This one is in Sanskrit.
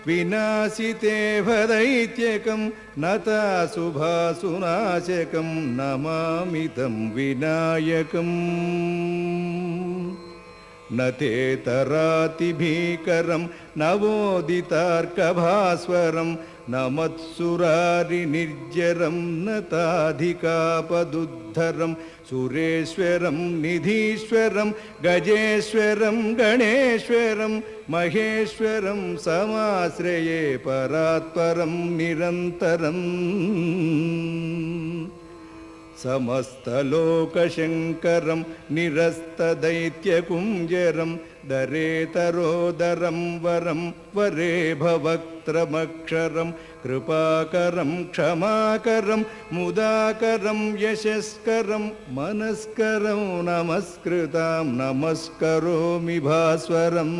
विनाशिते भदैत्यकं नताशुभासुनाशकं नमामि तं विनायकम् न तेतरातिभीकरं नवोदितार्कभास्वरं न मत्सुरारिनिर्जरं न ताधिकापदुद्धरं सुरेश्वरं निधीश्वरं गजेश्वरं गणेश्वरं महेश्वरं समाश्रये परात्परं निरन्तरम् समस्तलोकशङ्करं निरस्तदैत्यकुञ्जरं दरेतरोदरं वरं वरे भवक्त्रमक्षरं कृपाकरं क्षमाकरं मुदाकरं यशस्करं मनस्करं नमस्कृतां नमस्करोमि भास्वरम्